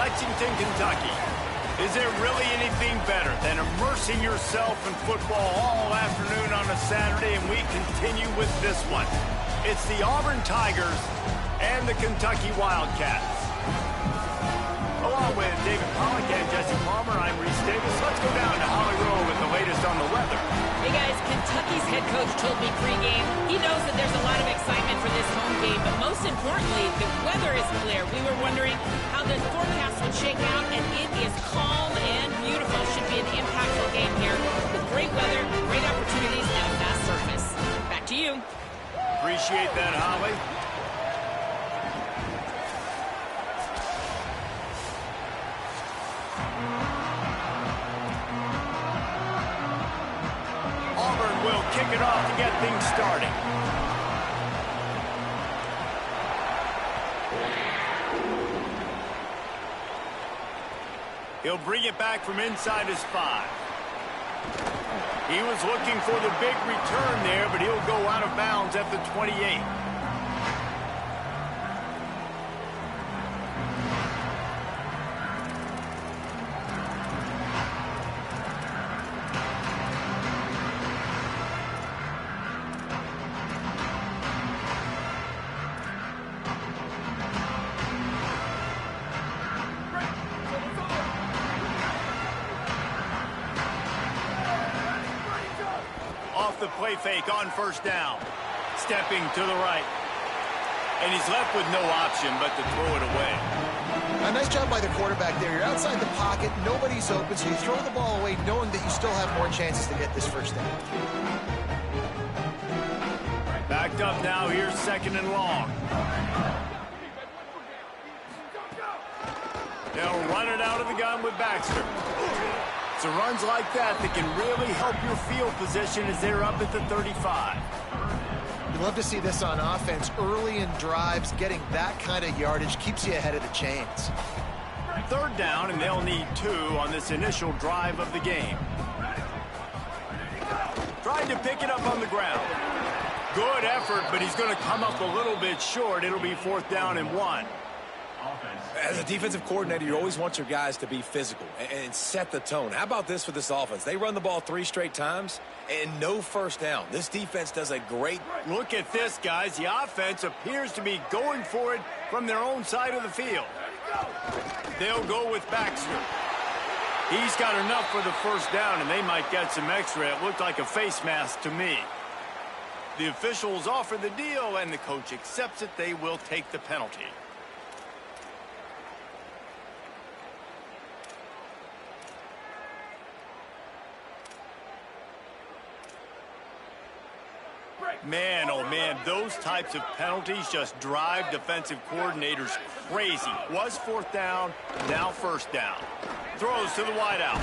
Lexington, Kentucky. Is there really anything better than immersing yourself in football all afternoon on a Saturday? And we continue with this one. It's the Auburn Tigers and the Kentucky Wildcats. Along with David Pollack and Jesse Palmer, I'm Reese Davis. Let's go down to Holly Rowe with the latest on the weather. Hey guys, Kentucky's head coach told me pregame he knows that there's a lot of excitement for this home game, but most importantly, the weather is clear. We were wondering how the forecast would shake out, and it is calm and beautiful. Should be an impactful game here with great weather, great opportunities, and a fast surface. Back to you. Appreciate that, Holly. Auburn will kick it off to get things started. He'll bring it back from inside his 5. He was looking for the big return there, but he'll go out of bounds at the 28. The play fake on first down. Stepping to the right. And he's left with no option but to throw it away. A nice job by the quarterback there. You're outside the pocket. Nobody's open, so you throw the ball away knowing that you still have more chances to get this first down. Backed up now. Here's second and long. They'll run it out of the gun with Baxter. So runs like that can really help your field position as they're up at the 35. You'd love to see this on offense. Early in drives, getting that kind of yardage keeps you ahead of the chains. Third down, and they'll need 2 on this initial drive of the game. Trying to pick it up on the ground. Good effort, but he's going to come up a little bit short. It'll be 4th down and 1. As a defensive coordinator, you always want your guys to be physical and set the tone. How about this for this offense? They run the ball 3 straight times and no first down. This defense does a great... Look at this, guys. The offense appears to be going for it from their own side of the field. They'll go with Baxter. He's got enough for the first down, and they might get some extra. It looked like a face mask to me. The officials offer the deal, and the coach accepts it. They will take the penalty. Man, oh man, those types of penalties just drive defensive coordinators crazy. Was 4th down, now first down. Throws to the wideout.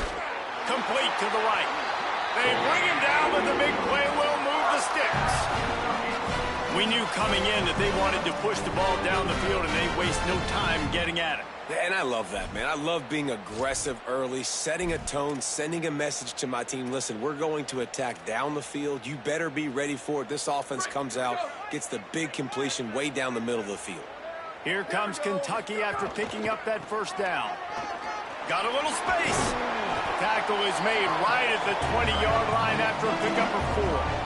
Complete to the right. They bring him down, but the big play will move the sticks. We knew coming in that they wanted to push the ball down the field, and they waste no time getting at it. And I love that, man. I love being aggressive early, setting a tone, sending a message to my team. Listen, we're going to attack down the field. You better be ready for it. This offense comes out, gets the big completion way down the middle of the field. Here comes Kentucky after picking up that first down. Got a little space. Tackle is made right at the 20-yard line after a pickup of 4.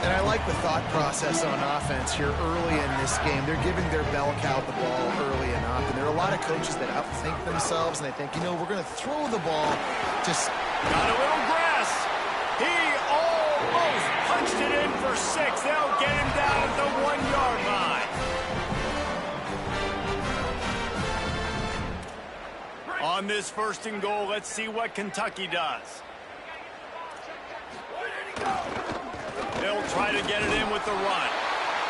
And I like the thought process on offense here early in this game. They're giving their bell cow the ball early enough. And there are a lot of coaches that outthink themselves, and they think, you know, we're going to throw the ball. Just got a little grass. He almost punched it in for 6. They'll get him down at the 1-yard line. On this 1st and goal, let's see what Kentucky does. They'll try to get it in with the run.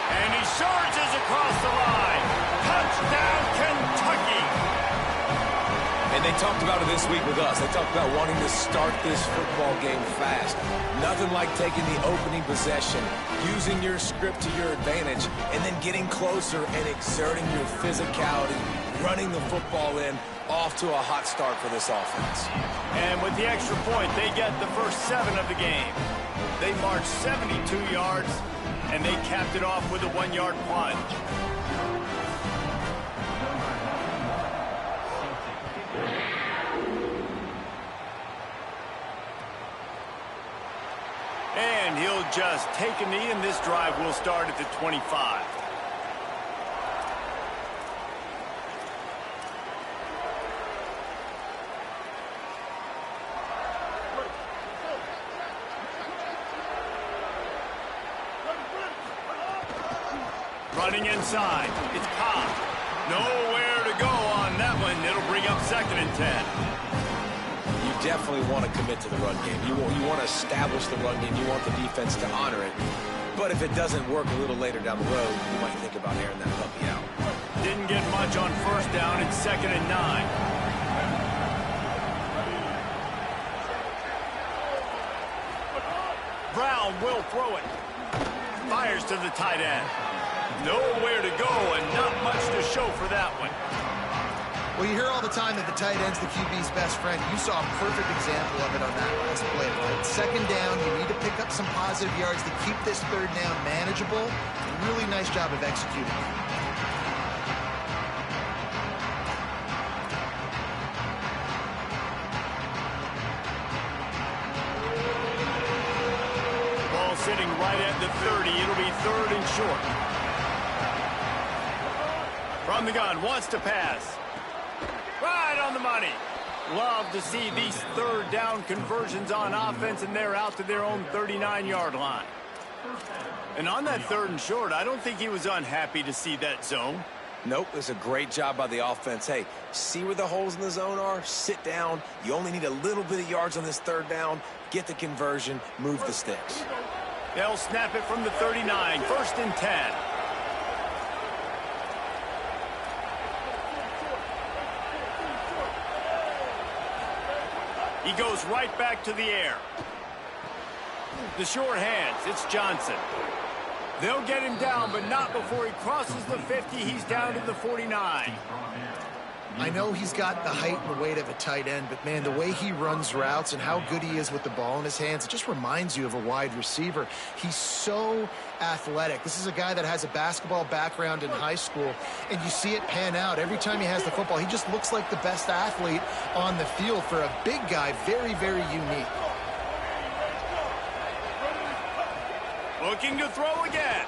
And he surges across the line. Touchdown, Kentucky. And they talked about it this week with us. They talked about wanting to start this football game fast. Nothing like taking the opening possession, using your script to your advantage, and then getting closer and exerting your physicality, running the football in, off to a hot start for this offense. And with the extra point, they get the first 7 of the game. They marched 72 yards, and they capped it off with a 1-yard plunge. just take a knee, and this drive will start at the 25. Running inside. It's Ncaa. Nowhere to go on that one. It'll bring up 2nd and 10. You definitely want to commit to the run game. You want to establish the run game. You want the defense to honor it. But if it doesn't work a little later down the road, you might think about airing that puppy out. Didn't get much on 1st down. It's 2nd and 9. Brown will throw it. Fires to the tight end. Nowhere to go and not much to show for that one. Well, you hear all the time that the tight end's the QB's best friend. You saw a perfect example of it on that last play. Right? 2nd down, you need to pick up some positive yards to keep this 3rd down manageable. Really nice job of executing. Ball sitting right at the 30. It'll be 3rd and short. From the gun, wants to pass. Right on the money. Love to see these 3rd down conversions on offense, and they're out to their own 39-yard line. And on that 3rd and short, I don't think he was unhappy to see that zone. Nope, it's a great job by the offense. Hey, see where the holes in the zone are? Sit down. You only need a little bit of yards on this 3rd down. Get the conversion. Move the sticks. They'll snap it from the 39. 1st and 10. He goes right back to the air. The short hands, it's Johnson. They'll get him down, but not before he crosses the 50. He's down to the 49. I know he's got the height and the weight of a tight end, but, man, the way he runs routes and how good he is with the ball in his hands, it just reminds you of a wide receiver. He's so athletic. This is a guy that has a basketball background in high school, and you see it pan out. Every time he has the football, he just looks like the best athlete on the field. For a big guy, very, very unique. Looking to throw again.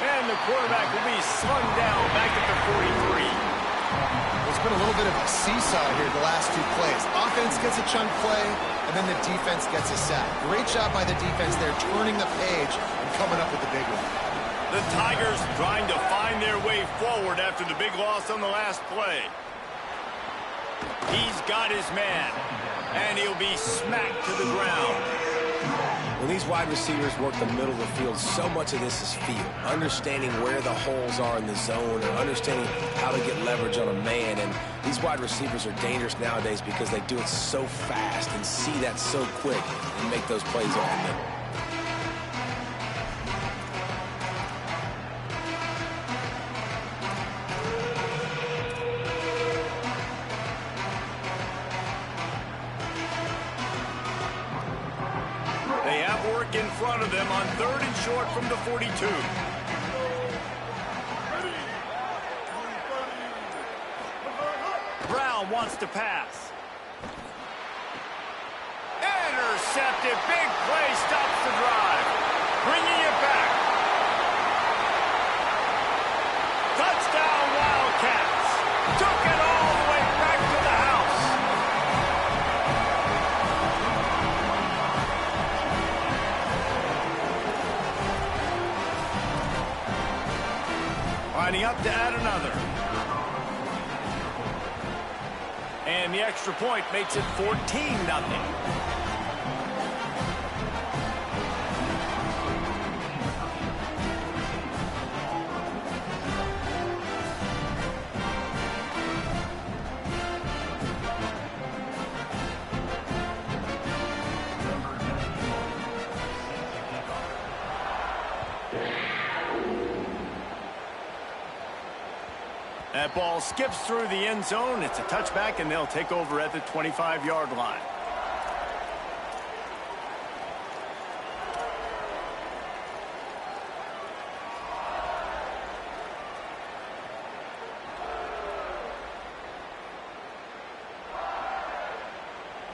And the quarterback will be slung down back at the 43. It's been a little bit of a seesaw here the last 2 plays. Offense gets a chunk play, and then the defense gets a sack. Great job by the defense there, turning the page and coming up with the big one. The Tigers trying to find their way forward after the big loss on the last play. He's got his man, and he'll be smacked to the ground. When these wide receivers work the middle of the field, so much of this is feel. Understanding where the holes are in the zone, or understanding how to get leverage on a man. And these wide receivers are dangerous nowadays because they do it so fast and see that so quick and make those plays over the middle. In front of them on 3rd and short from the 42. Brown wants to pass. Intercepted. Big play stops the drive. Bringing it back. Touchdown Wildcats. Took it all the way back to the house. Lining up to add another. And the extra point makes it 14-0. That ball skips through the end zone. It's a touchback, and they'll take over at the 25-yard line.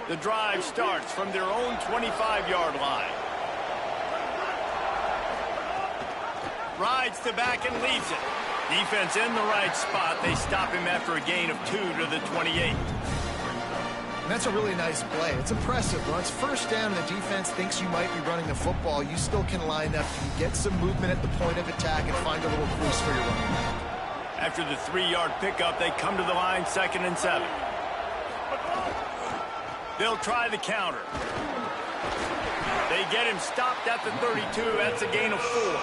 The drive starts from their own 25-yard line. Rides to back and leaves it. Defense in the right spot. They stop him after a gain of 2 to the 28. And that's a really nice play. It's impressive. When it's first down and the defense thinks you might be running the football, you still can line up. You can get some movement at the point of attack and find a little crease for your running back. After the 3-yard pickup, they come to the line, 2nd and 7. They'll try the counter. They get him stopped at the 32. That's a gain of 4.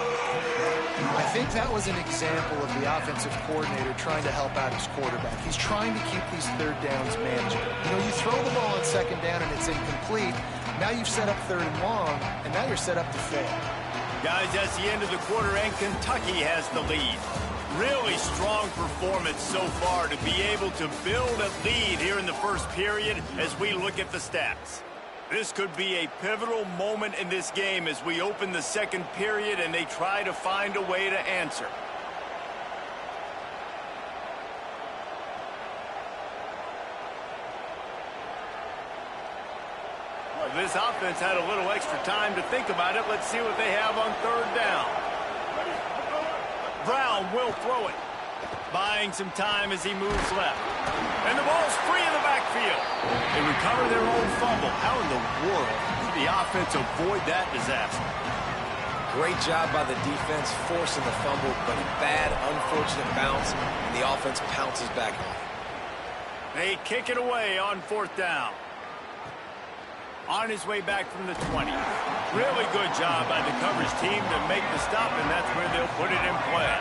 I think that was an example of the offensive coordinator trying to help out his quarterback. He's trying to keep these third downs manageable. You know, you throw the ball on 2nd down and it's incomplete. Now you've set up 3rd and long, and now you're set up to fail. Guys, that's the end of the quarter, and Kentucky has the lead. Really strong performance so far to be able to build a lead here in the first period as we look at the stats. This could be a pivotal moment in this game as we open the second period and they try to find a way to answer. Well, this offense had a little extra time to think about it. Let's see what they have on 3rd down. Brown will throw it, buying some time as he moves left. And the ball's free in the backfield. They recover their own fumble. How in the world did the offense avoid that disaster? Great job by the defense forcing the fumble, but a bad, unfortunate bounce, and the offense pounces back on it. They kick it away on 4th down. On his way back from the 20. Really good job by the coverage team to make the stop, and that's where they'll put it in play.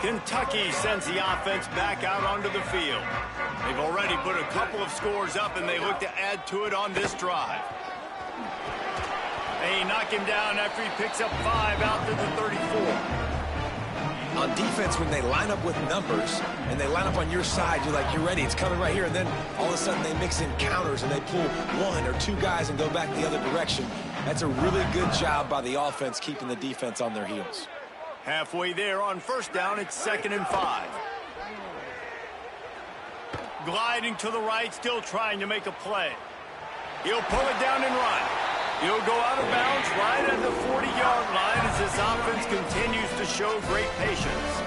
Kentucky sends the offense back out onto the field. They've already put a couple of scores up, and they look to add to it on this drive. They knock him down after he picks up 5 out to the 34. On defense, when they line up with numbers and they line up on your side, you're like, you're ready, it's coming right here. And then all of a sudden they mix in counters and they pull 1 or 2 guys and go back the other direction. That's a really good job by the offense keeping the defense on their heels. Halfway there on 1st down, it's 2nd and 5. Gliding to the right, still trying to make a play. He'll pull it down and run. He'll go out of bounds right at the 40-yard line as this offense continues to show great patience.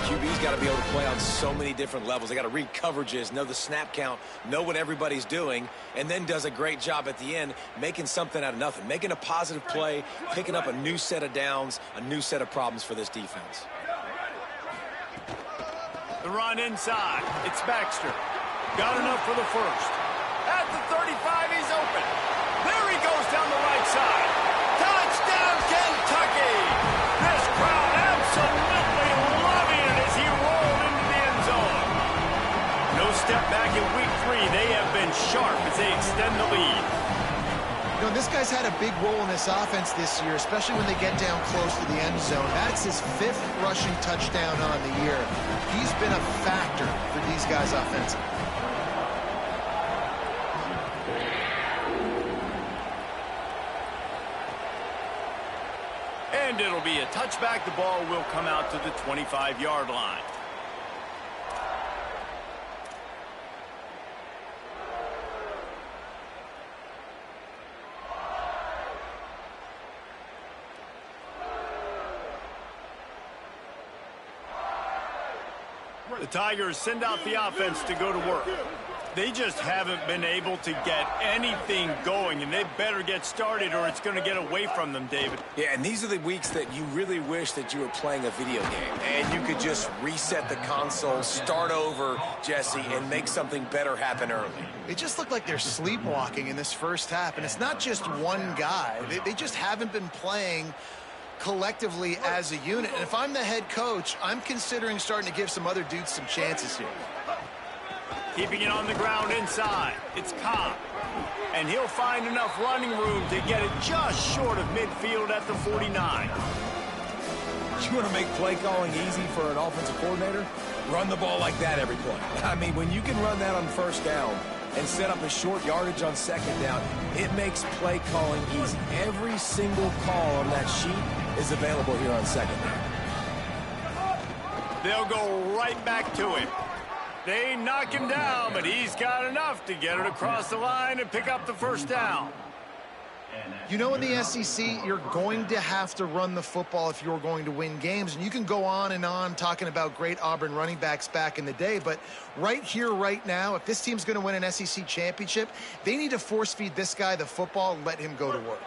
QB's got to be able to play on so many different levels. They got to read coverages, know the snap count, know what everybody's doing, and then does a great job at the end making something out of nothing, making a positive play, picking up a new set of downs, a new set of problems for this defense. The run inside. It's Baxter. Got enough for the first. At the 35, he's open. There he goes down the right side. Touchdown, Kentucky! This crowd absolutely loving it as he rolled into the end zone. No step back in week 3. They have been sharp as they extend the lead. You know, this guy's had a big role in this offense this year, especially when they get down close to the end zone. That's his 5th rushing touchdown on the year. He's been a factor for these guys offensively. And it'll be a touchback. The ball will come out to the 25-yard line. The Tigers send out the offense to go to work. They just haven't been able to get anything going, and they better get started or it's going to get away from them, David. Yeah, and these are the weeks that you really wish that you were playing a video game and you could just reset the console, start over, Jesse, and make something better happen early. They just look like they're sleepwalking in this first half, and it's not just one guy. They just haven't been playing collectively as a unit. And if I'm the head coach, I'm considering starting to give some other dudes some chances here. Keeping it on the ground inside. It's Ncaa. And he'll find enough running room to get it just short of midfield at the 49. You want to make play calling easy for an offensive coordinator? Run the ball like that every play. I mean, when you can run that on 1st down and set up a short yardage on second down, it makes play calling easy. Every single call on that sheet is available here on second down. They'll go right back to him. They knock him down, but he's got enough to get it across the line and pick up the first down. You know, in the SEC, you're going to have to run the football if you're going to win games. And you can go on and on talking about great Auburn running backs back in the day. But right here, right now, if this team's going to win an SEC championship, they need to force-feed this guy the football and let him go to work.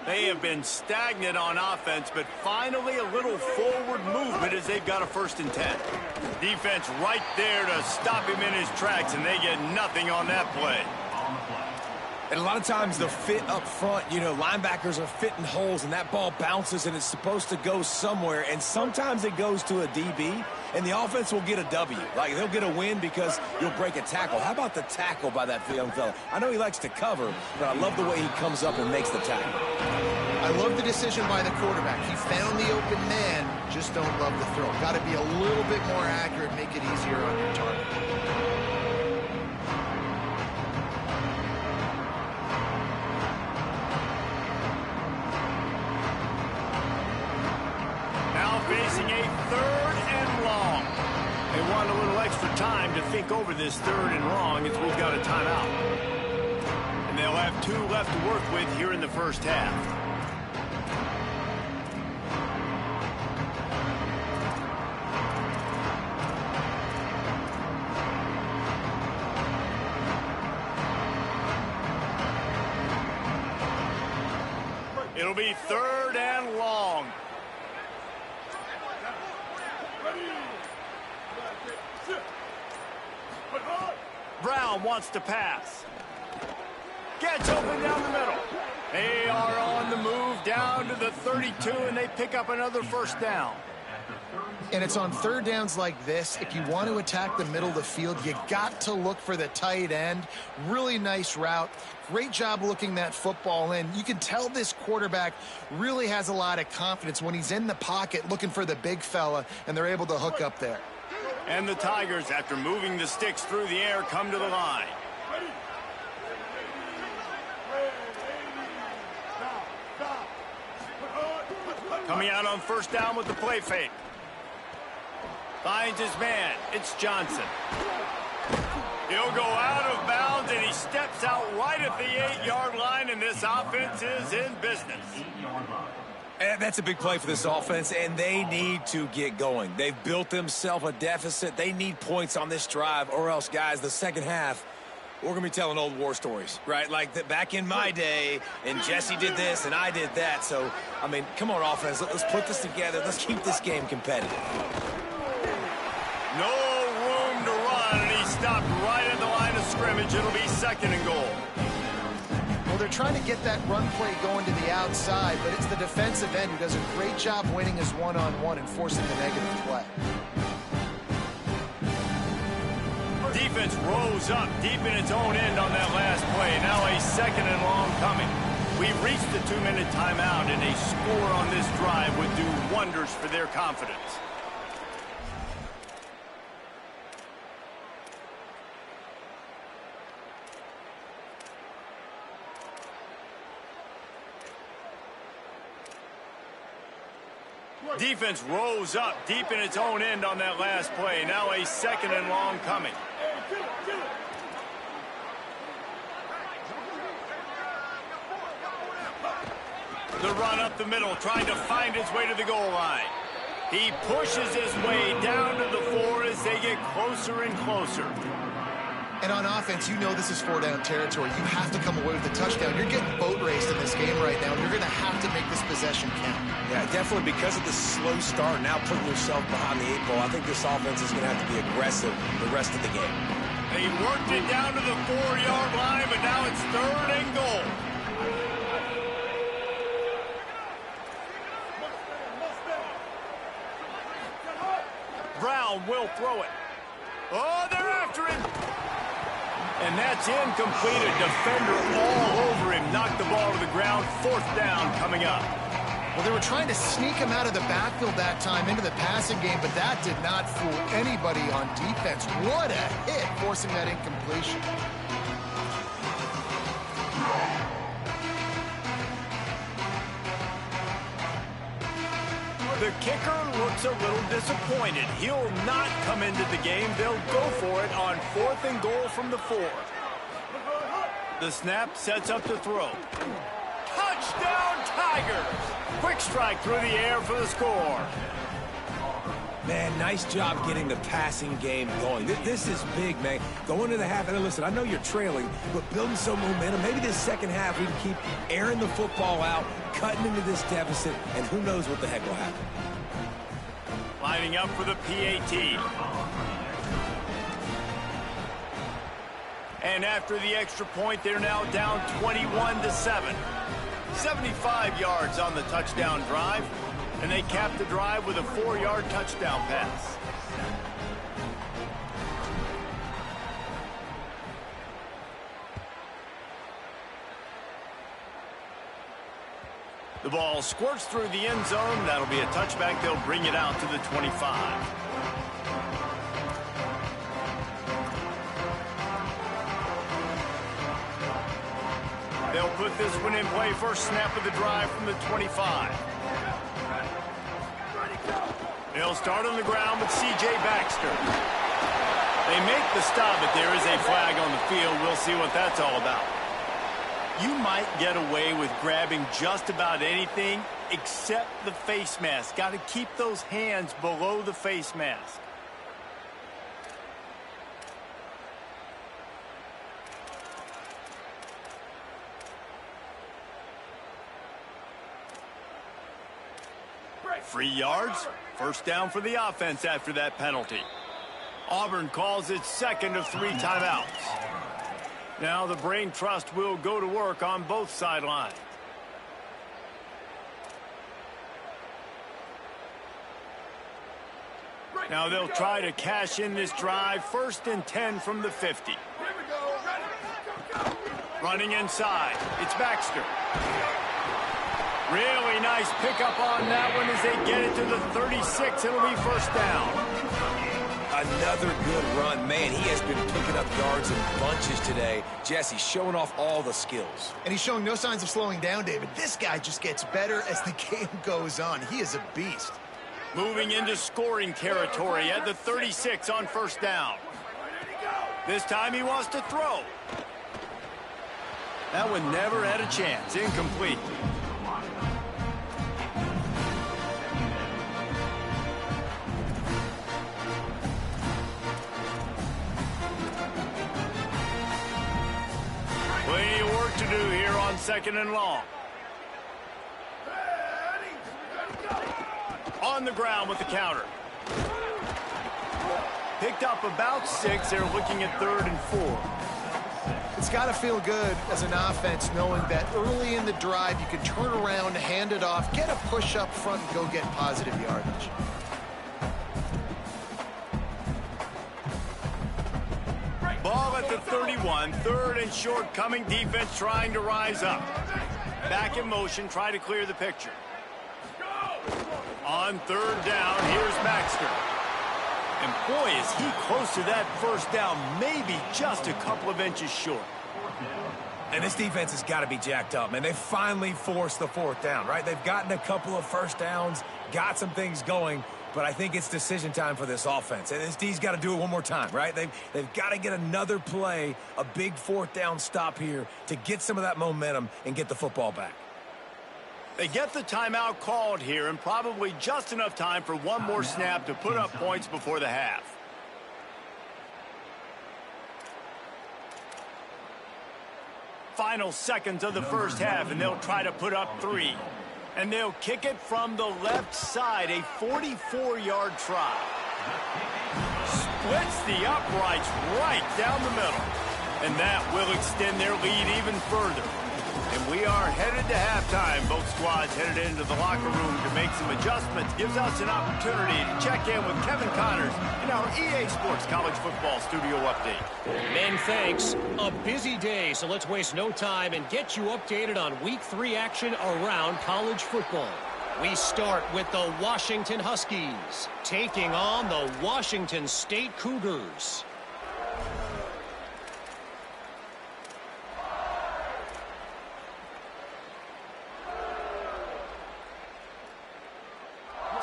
They have been stagnant on offense, but finally a little forward movement as they've got a 1st and 10. Defense right there to stop him in his tracks, and they get nothing on that play. And a lot of times the fit up front, you know, linebackers are fitting holes, and that ball bounces, and it's supposed to go somewhere. And sometimes it goes to a DB, and the offense will get a W. Like, they'll get a win because you'll break a tackle. How about the tackle by that young fella? I know he likes to cover, but I love the way he comes up and makes the tackle. I love the decision by the quarterback. He found the open man, just don't love the throw. Got to be a little bit more accurate, make it easier on your target. Facing a 3rd and long. They want a little extra time to think over this 3rd and long as we've got a timeout. And they'll have 2 left to work with here in the first half. It'll be 3rd and long. Brown wants to pass. Gets open down the middle. They are on the move down to the 32, and they pick up another 1st down. And it's on 3rd downs like this. If you want to attack the middle of the field, you got to look for the tight end. Really nice route. Great job looking that football in. You can tell this quarterback really has a lot of confidence when he's in the pocket looking for the big fella, and they're able to hook up there. And the Tigers, after moving the sticks through the air, come to the line. Coming out on 1st down with the play fake. Finds his man. It's Johnson. He'll go out of bounds, and he steps out right at the 8-yard line, and this offense is in business. And that's a big play for this offense, and they need to get going. They've built themselves a deficit. They need points on this drive, or else, guys, the second half, we're going to be telling old war stories, right? Like back in my day, and Jesse did this, and I did that. So, I mean, come on, offense. Let's put this together. Let's keep this game competitive. No room to run, and he stopped right at the line of scrimmage. It'll be 2nd and goal. Well, they're trying to get that run play going to the outside, but it's the defensive end who does a great job winning his one-on-one and forcing the negative play. Defense rose up deep in its own end on that last play. Now a 2nd and long coming. We've reached the 2-minute timeout, and a score on this drive would do wonders for their confidence. Defense rose up deep in its own end on that last play. Now a 2nd and long coming. The run up the middle, trying to find his way to the goal line. He pushes his way down to the 4 as they get closer and closer. And on offense, you know this is 4-down territory. You have to come away with a touchdown. You're getting boat raced in this game right now, and you're going to have to make this possession count. Yeah, definitely because of the slow start, now putting yourself behind the 8 ball, I think this offense is going to have to be aggressive the rest of the game. They worked it down to the 4-yard line, but now it's 3rd and goal. Brown will throw it. Oh, they're after him. And that's incomplete. A defender all over him. Knocked the ball to the ground. 4th down coming up. Well, they were trying to sneak him out of the backfield that time into the passing game, but that did not fool anybody on defense. What a hit, forcing that incompletion. The kicker looks a little disappointed. He'll not come into the game. They'll go for it on 4th and goal from the 4. The snap sets up the throw. Touchdown, Tigers! Quick strike through the air for the score. Man, nice job getting the passing game going. This is big, man. Going to the half, and listen, I know you're trailing, but building some momentum. Maybe this second half we can keep airing the football out, cutting into this deficit, and who knows what the heck will happen. Lining up for the PAT. And after the extra point, they're now down 21-7. 75 yards on the touchdown drive. And they cap the drive with a 4-yard touchdown pass. The ball squirts through the end zone. That'll be a touchback. They'll bring it out to the 25. They'll put this one in play. First snap of the drive from the 25. They'll start on the ground with C.J. Baxter. They make the stop, but there is a flag on the field. We'll see what that's all about. You might get away with grabbing just about anything except the face mask. Got to keep those hands below the face mask. Free yards. First down for the offense after that penalty. Auburn calls its second of 3 timeouts. Now the Brain Trust will go to work on both sidelines. Now they'll try to cash in this drive. 1st and 10 from the 50. Running inside. It's Baxter. Really nice pickup on that one as they get it to the 36. It'll be first down. Another good run. Man, he has been picking up yards in bunches today. Jesse showing off all the skills. And he's showing no signs of slowing down, David. This guy just gets better as the game goes on. He is a beast. Moving into scoring territory at the 36 on first down. This time he wants to throw. That one never had a chance. Incomplete. Plenty of work to do here on 2nd and long. On the ground with the counter. Picked up about 6. They're looking at 3rd and 4. It's got to feel good as an offense knowing that early in the drive you can turn around, hand it off, get a push up front, and go get positive yardage. Ball at the 31, 3rd and short coming. Defense trying to rise up. Back in motion, try to clear the picture. On 3rd down, here's Baxter. And boy, is he close to that first down, maybe just a couple of inches short. And this defense has got to be jacked up, man. They finally forced the 4th down, right? They've gotten a couple of first downs, got some things going, but I think it's decision time for this offense. And this D's got to do it one more time, right? They've got to get another play, a big 4th down stop here to get some of that momentum and get the football back. They get the timeout called here, and probably just enough time for one more snap to put up points before the half. Final seconds of the first half, and they'll try to put up 3. And they'll kick it from the left side, a 44-yard try. Splits the uprights right down the middle. And that will extend their lead even further. And we are headed to halftime. Both squads headed into the locker room to make some adjustments. Gives us an opportunity to check in with Kevin Connors in our EA Sports College Football Studio Update. Men, thanks. A busy day, so let's waste no time and get you updated on Week 3 action around college football. We start with the Washington Huskies taking on the Washington State Cougars.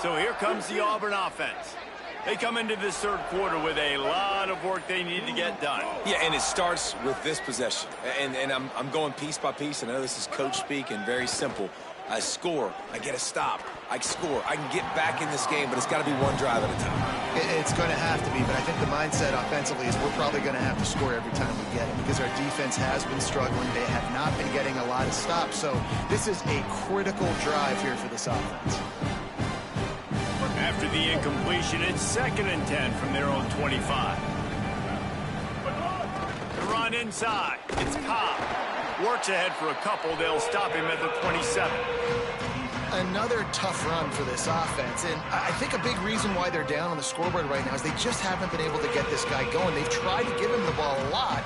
So here comes the Auburn offense. They come into this third quarter with a lot of work they need to get done. Yeah, and it starts with this possession. And I'm going piece by piece. I know this is coach speak and very simple. I score, I get a stop, I score, I can get back in this game, but it's got to be one drive at a time. It's going to have to be, but I think the mindset offensively is we're probably going to have to score every time we get it because our defense has been struggling. They have not been getting a lot of stops, so this is a critical drive here for this offense. After the incompletion, it's 2nd and 10 from their own 25. The run inside. It's Ncaa. Works ahead for a couple. They'll stop him at the 27. Another tough run for this offense, and I think a big reason why they're down on the scoreboard right now is they just haven't been able to get this guy going. They've tried to give him the ball a lot.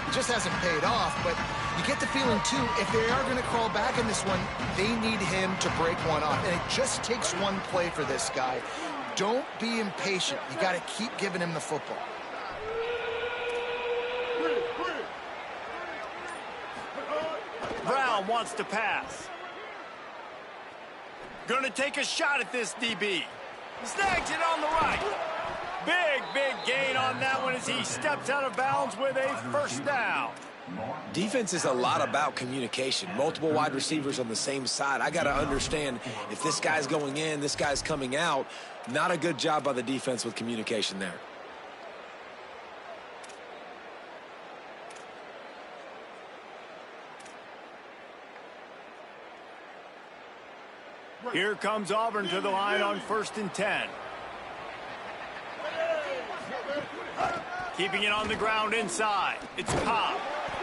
It just hasn't paid off, but you get the feeling, too, if they are going to crawl back in this one, they need him to break one off, and it just takes one play for this guy. Don't be impatient. You got to keep giving him the football. Brown wants to pass. Going to take a shot at this DB. Snags it on the right. Big gain on that one as he steps out of bounds with a first down. Defense is a lot about communication. Multiple wide receivers on the same side. I got to understand if this guy's going in, this guy's coming out. Not a good job by the defense with communication there. Here comes Auburn to the line on 1st and 10. Keeping it on the ground inside. It's Ncaa.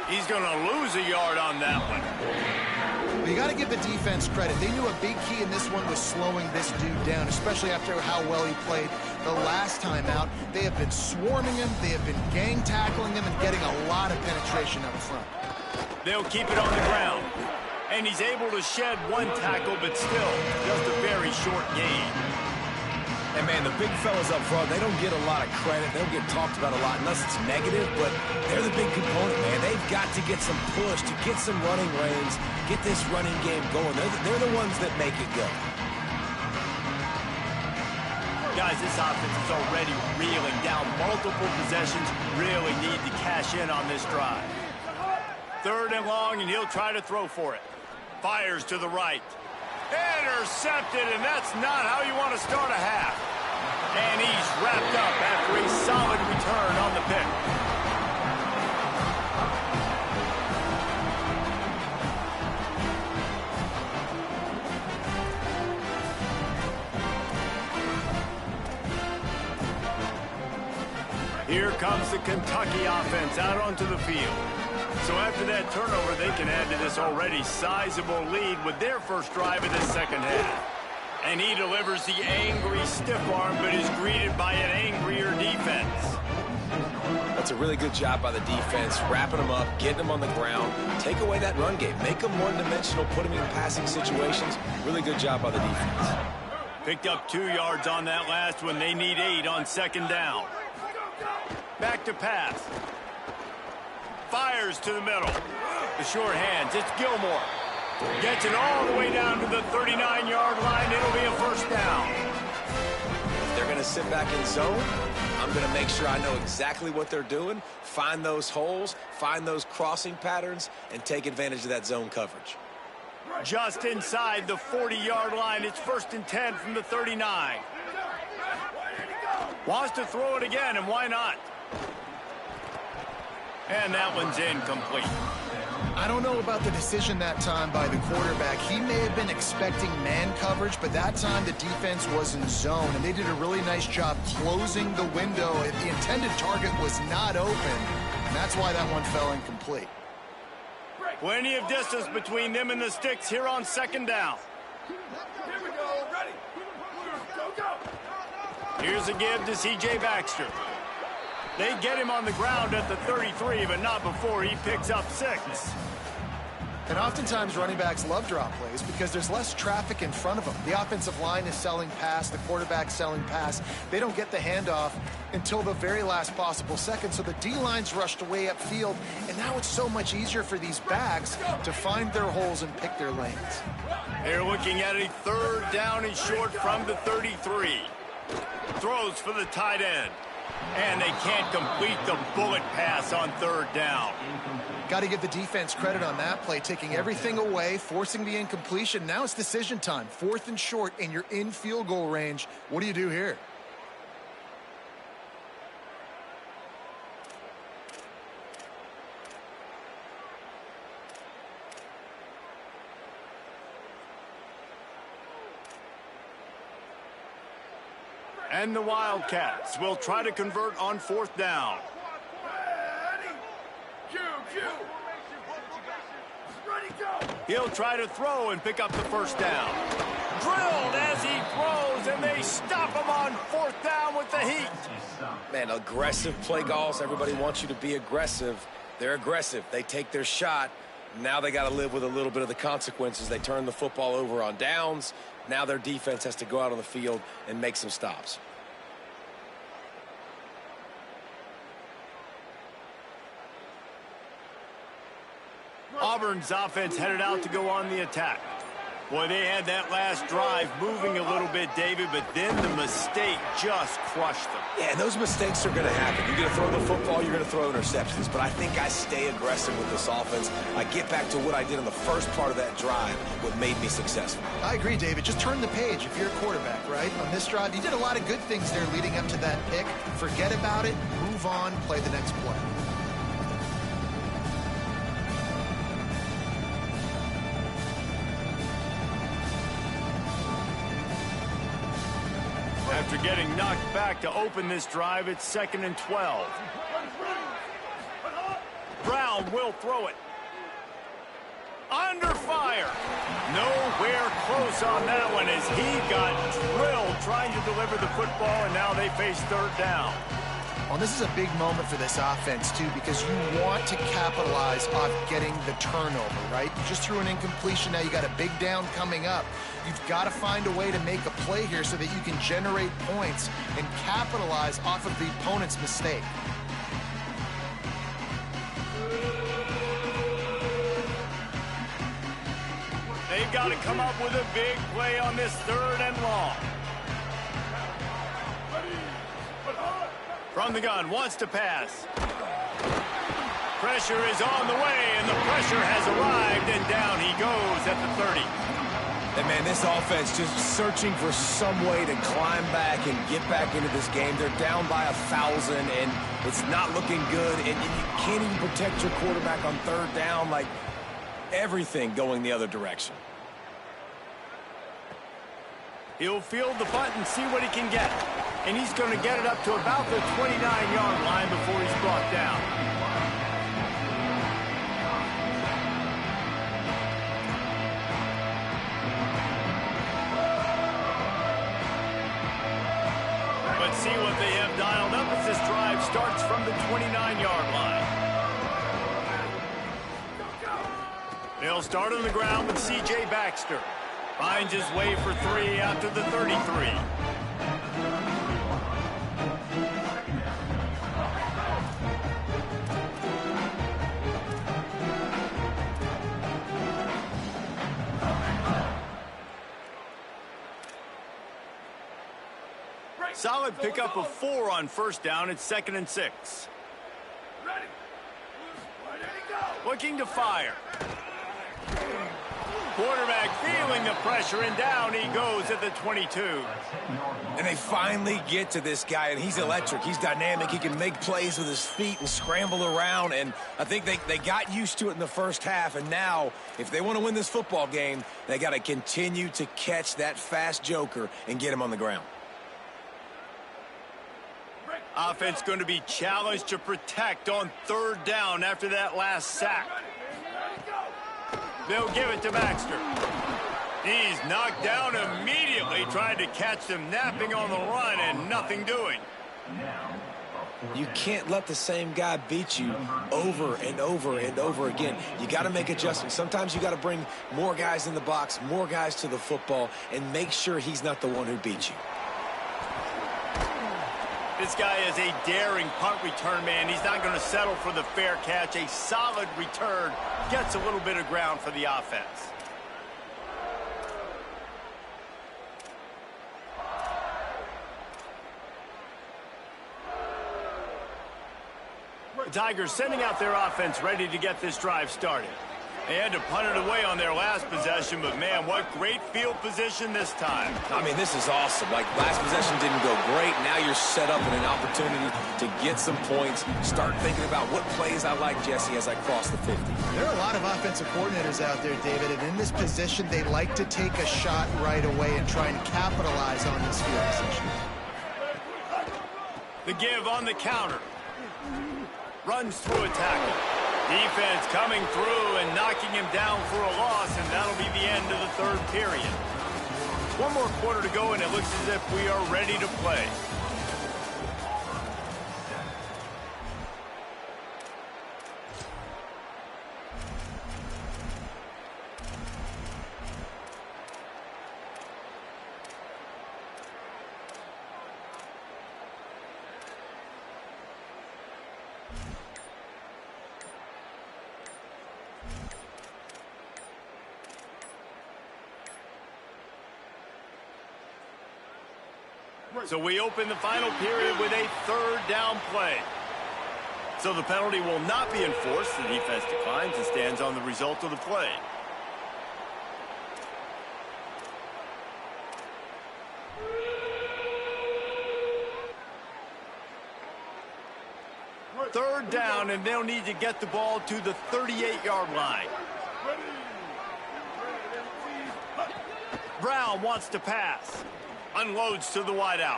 He's going to lose a yard on that one. Well, you got to give the defense credit. They knew a big key in this one was slowing this dude down, especially after how well he played the last time out. They have been swarming him. They have been gang tackling him and getting a lot of penetration up front. They'll keep it on the ground. And he's able to shed one tackle, but still just a very short gain. And, man, the big fellas up front, they don't get a lot of credit. They don't get talked about a lot unless it's negative, but they're the big component, man. They've got to get some push, to get some running lanes, get this running game going. They're the ones that make it go. Guys, this offense is already reeling down multiple possessions. Really need to cash in on this drive. 3rd and long, and he'll try to throw for it. Fires to the right. Intercepted, and that's not how you want to start a half. And he's wrapped up after a solid return on the pick. Here comes the Kentucky offense out onto the field. So after that turnover, they can add to this already sizable lead with their first drive of the second half. And he delivers the angry stiff arm, but is greeted by an angrier defense. That's a really good job by the defense, wrapping them up, getting them on the ground, take away that run game, make them one-dimensional, put them in passing situations. Really good job by the defense. Picked up 2 yards on that last one. They need 8 on 2nd down. Back to pass. Fires to the middle. The short hands. It's Gilmore. Gets it all the way down to the 39-yard line. It'll be a first down. If they're going to sit back in zone, I'm going to make sure I know exactly what they're doing, find those holes, find those crossing patterns, and take advantage of that zone coverage. Just inside the 40-yard line. It's 1st and 10 from the 39. Wants to throw it again, and why not? And that one's incomplete. I don't know about the decision that time by the quarterback. He may have been expecting man coverage, but that time the defense was in zone, and they did a really nice job closing the window. The intended target was not open, and that's why that one fell incomplete. Plenty of distance between them and the sticks here on 2nd down. Here we go. Ready. Go. Here's a give to C.J. Baxter. They get him on the ground at the 33, but not before he picks up 6. And oftentimes running backs love drop plays because there's less traffic in front of them. The offensive line is selling pass, the quarterback's selling pass. They don't get the handoff until the very last possible second, so the D-line's rushed away upfield, and now it's so much easier for these backs to find their holes and pick their lanes. They're looking at a third down and short from the 33. Throws for the tight end. And they can't complete the bullet pass on third down. Got to give the defense credit on that play, taking everything away, forcing the incompletion. Now it's decision time. 4th and short, and you're in field goal range. What do you do here? And the Wildcats will try to convert on 4th down. He'll try to throw and pick up the first down. Drilled as he throws, and they stop him on 4th down with the heat. Man, aggressive play calls. Everybody wants you to be aggressive. They're aggressive. They take their shot. Now they got to live with a little bit of the consequences. They turn the football over on downs. Now their defense has to go out on the field and make some stops. Auburn's offense headed out to go on the attack. Boy, they had that last drive moving a little bit, David, but then the mistake just crushed them. Yeah, those mistakes are going to happen. You're going to throw the football, you're going to throw interceptions. But I think I stay aggressive with this offense. I get back to what I did in the first part of that drive, what made me successful. I agree, David. Just turn the page if you're a quarterback, right? On this drive, you did a lot of good things there leading up to that pick. Forget about it, move on, play the next play. After getting knocked back to open this drive, it's 2nd and 12. Brown will throw it. Under fire. Nowhere close on that one as he got drilled trying to deliver the football, and now they face 3rd down. Well, this is a big moment for this offense, too, because you want to capitalize off getting the turnover, right? You just threw an incompletion. Now you got a big down coming up. You've got to find a way to make a play here so that you can generate points and capitalize off of the opponent's mistake. They've got to come up with a big play on this 3rd and long. From the gun, wants to pass. Pressure is on the way, and the pressure has arrived, and down he goes at the 30. And, man, this offense just searching for some way to climb back and get back into this game. They're down by 1,000, and it's not looking good, and you can't even protect your quarterback on 3rd down. Like, everything going the other direction. He'll field the punt and see what he can get. And he's going to get it up to about the 29-yard line before he's brought down. Let's see what they have dialed up as this drive starts from the 29-yard line. They'll start on the ground with C.J. Baxter. Finds his way for 3 after the 33. Solid pickup of 4 on 1st down. It's 2nd and 6. Looking to fire. Quarterback feeling the pressure, and down he goes at the 22. And they finally get to this guy, and he's electric. He's dynamic. He can make plays with his feet and scramble around, and I think they got used to it in the first half, and now if they want to win this football game, they got to continue to catch that fast joker and get him on the ground. Offense going to be challenged to protect on 3rd down after that last sack. They'll give it to Baxter. He's knocked down immediately, trying to catch them napping on the run and nothing doing. You can't let the same guy beat you over and over and over again. You got to make adjustments. Sometimes you got to bring more guys in the box, more guys to the football, and make sure he's not the one who beats you. This guy is a daring punt return man. He's not going to settle for the fair catch. A solid return gets a little bit of ground for the offense. The Tigers sending out their offense ready to get this drive started. They had to punt it away on their last possession, but man, what great field position this time. I mean, this is awesome. Like, last possession didn't go great. Now you're set up in an opportunity to get some points. Start thinking about what plays I like, Jesse, as I cross the 50. There are a lot of offensive coordinators out there, David, and in this position, they like to take a shot right away and try and capitalize on this field position. The give on the counter. Runs through a tackle. Defense coming through and knocking him down for a loss, and that'll be the end of the third period. One more quarter to go, and it looks as if we are ready to play. So we open the final period with a third down play. So the penalty will not be enforced. The defense declines and stands on the result of the play. Third down, and they'll need to get the ball to the 38-yard line. Brown wants to pass. Unloads to the wideout.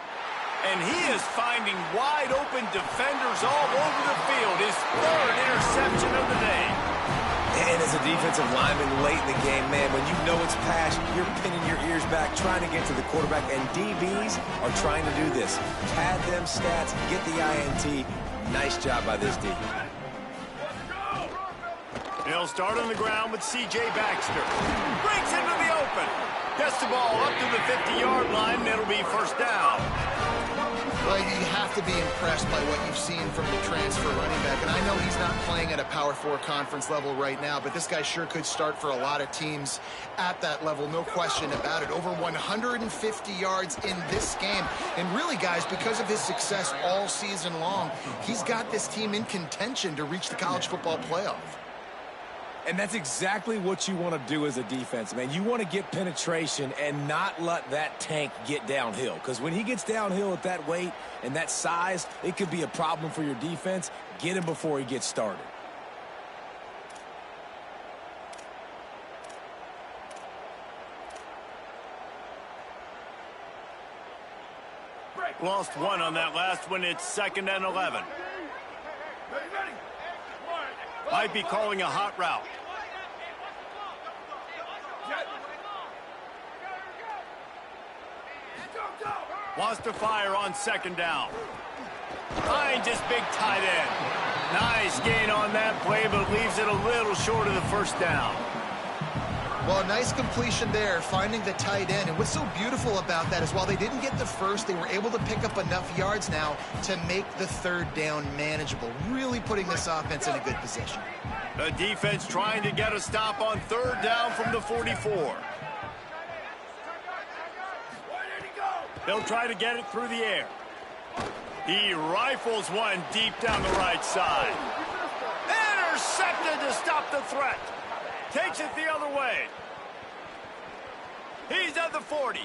And he is finding wide-open defenders all over the field. His third interception of the day. And as a defensive lineman late in the game, man, when you know it's pass, you're pinning your ears back, trying to get to the quarterback. And DBs are trying to do this. Pad them stats, get the INT. Nice job by this D. He'll start on the ground with C.J. Baxter. Breaks into the open. Gets the ball up to the 50-yard line, and it'll be first down. Well, you have to be impressed by what you've seen from the transfer running back. And I know he's not playing at a Power 4 conference level right now, but this guy sure could start for a lot of teams at that level, no question about it. Over 150 yards in this game. And really, guys, because of his success all season long, he's got this team in contention to reach the college football playoff. And that's exactly what you want to do as a defense, man. You want to get penetration and not let that tank get downhill. Because when he gets downhill at that weight and that size, it could be a problem for your defense. Get him before he gets started. Lost one on that last one. It's 2nd and 11. Might be calling a hot route. Wants to fire on 2nd down. Finds his big tight end. Nice gain on that play, but leaves it a little short of the first down. Well, nice completion there, finding the tight end. And what's so beautiful about that is while they didn't get the first, they were able to pick up enough yards now to make the 3rd down manageable. Really putting this offense in a good position. The defense trying to get a stop on 3rd down from the 44. They'll try to get it through the air. He rifles one deep down the right side. Intercepted to stop the threat. Takes it the other way. He's at the 40.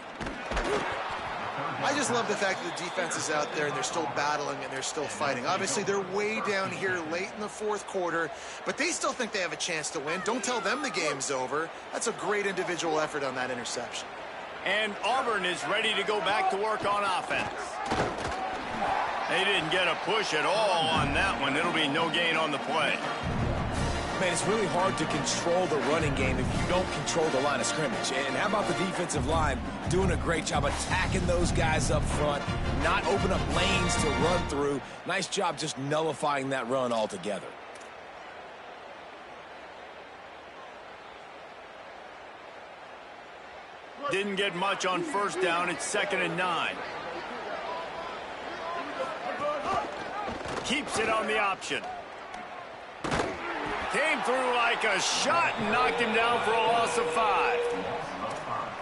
I just love the fact that the defense is out there and they're still battling and they're still fighting. Obviously, they're way down here late in the 4th quarter, but they still think they have a chance to win. Don't tell them the game's over. That's a great individual effort on that interception. And Auburn is ready to go back to work on offense. They didn't get a push at all on that one. It'll be no gain on the play. Man, it's really hard to control the running game if you don't control the line of scrimmage. And how about the defensive line doing a great job attacking those guys up front, not open up lanes to run through. Nice job just nullifying that run altogether. Didn't get much on 1st down. It's 2nd and 9. Keeps it on the option. Came through like a shot and knocked him down for a loss of 5.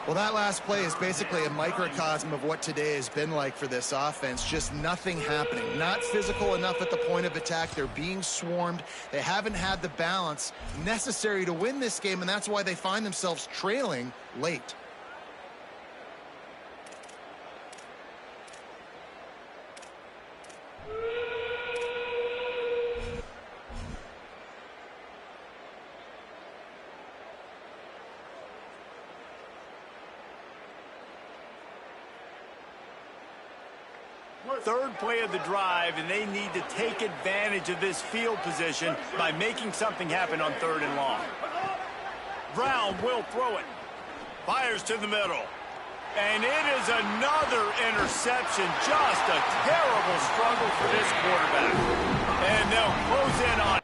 Well, that last play is basically a microcosm of what today has been like for this offense. Just nothing happening. Not physical enough at the point of attack. They're being swarmed. They haven't had the balance necessary to win this game, and that's why they find themselves trailing late. Third play of the drive, and they need to take advantage of this field position by making something happen on 3rd and long. Brown will throw it. Fires to the middle. And it is another interception. Just a terrible struggle for this quarterback. And they'll close in on